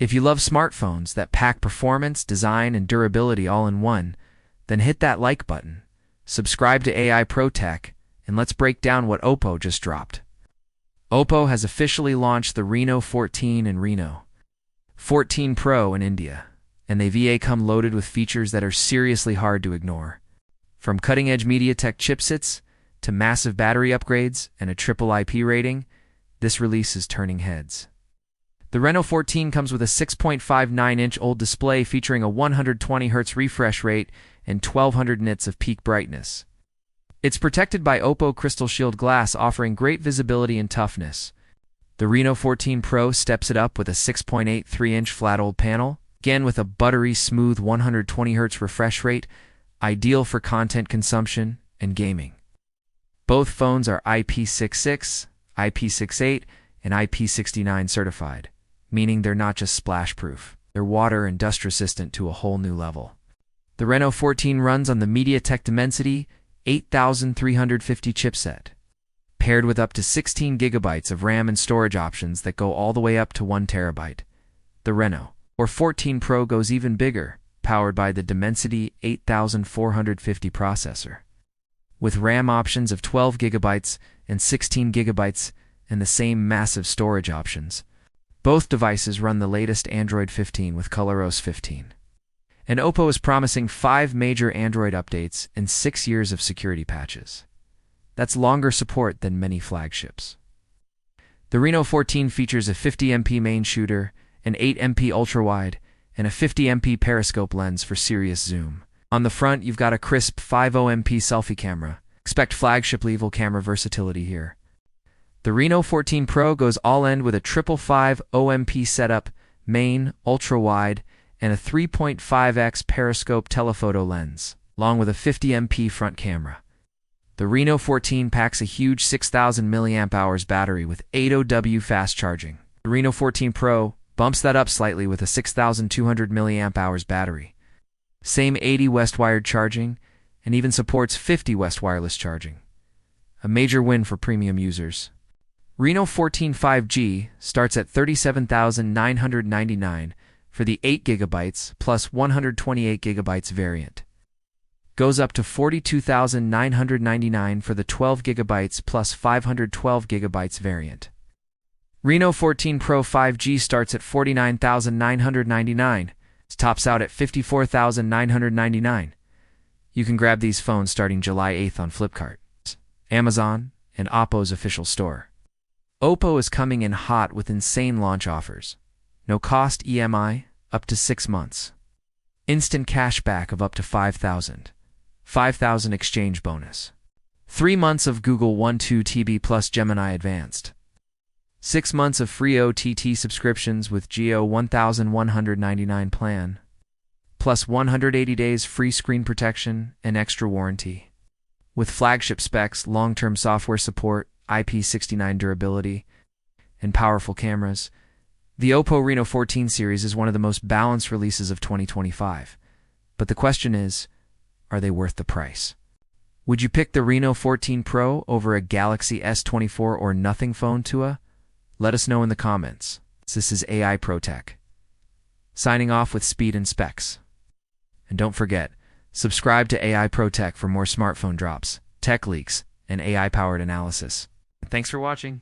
If you love smartphones that pack performance, design, and durability all in one, then hit that like button, subscribe to AI Pro Tech, and let's break down what Oppo just dropped. Oppo has officially launched the Reno 14 and Reno 14 Pro in India, and they come loaded with features that are seriously hard to ignore. From cutting-edge MediaTek chipsets to massive battery upgrades and a triple IP rating, this release is turning heads. The Reno 14 comes with a 6.59-inch OLED display featuring a 120Hz refresh rate and 1200 nits of peak brightness. It's protected by Oppo Crystal Shield glass, offering great visibility and toughness. The Reno 14 Pro steps it up with a 6.83-inch flat OLED panel, again with a buttery smooth 120Hz refresh rate, ideal for content consumption and gaming. Both phones are IP66, IP68, and IP69 certified, meaning they're not just splash-proof. They're water and dust resistant to a whole new level. The Reno 14 runs on the MediaTek Dimensity 8350 chipset, paired with up to 16 GB of RAM and storage options that go all the way up to 1 TB. The Reno 14 Pro goes even bigger, powered by the Dimensity 8450 processor. With RAM options of 12 GB and 16 GB and the same massive storage options. Both devices run the latest Android 15 with ColorOS 15. And Oppo is promising 5 major Android updates and 6 years of security patches. That's longer support than many flagships. The Reno 14 features a 50MP main shooter, an 8MP ultrawide, and a 50MP periscope lens for serious zoom. On the front, you've got a crisp 50MP selfie camera. Expect flagship-level camera versatility here. The Reno 14 Pro goes all-in with a 555 OMP setup, main, ultra-wide, and a 3.5x periscope telephoto lens, along with a 50MP front camera. The Reno 14 packs a huge 6,000 mAh battery with 800W fast charging. The Reno 14 Pro bumps that up slightly with a 6,200 mAh battery. Same 80 West wired charging, and even supports 50 West wireless charging. A major win for premium users. Reno 14 5G starts at $37,999 for the 8GB plus 128GB variant. Goes up to $42,999 for the 12GB plus 512GB variant. Reno 14 Pro 5G starts at $49,999. Tops out at $54,999. You can grab these phones starting July 8th on Flipkart, Amazon, and Oppo's official store. Oppo is coming in hot with insane launch offers. No cost EMI, up to 6 months. Instant cashback of up to $5,000. $5,000 exchange bonus. 3 months of Google One 2TB plus Gemini Advanced. 6 months of free OTT subscriptions with Geo 1199 plan. Plus 180 days free screen protection and extra warranty. With flagship specs, long-term software support, IP69 durability, and powerful cameras, the Oppo Reno 14 series is one of the most balanced releases of 2025. But the question is, are they worth the price? Would you pick the Reno 14 Pro over a Galaxy S24 or nothing phone, Tua? Let us know in the comments. This is AI Pro Tech, signing off with speed and specs. And don't forget, subscribe to AI Pro Tech for more smartphone drops, tech leaks, and AI-powered analysis. Thanks for watching.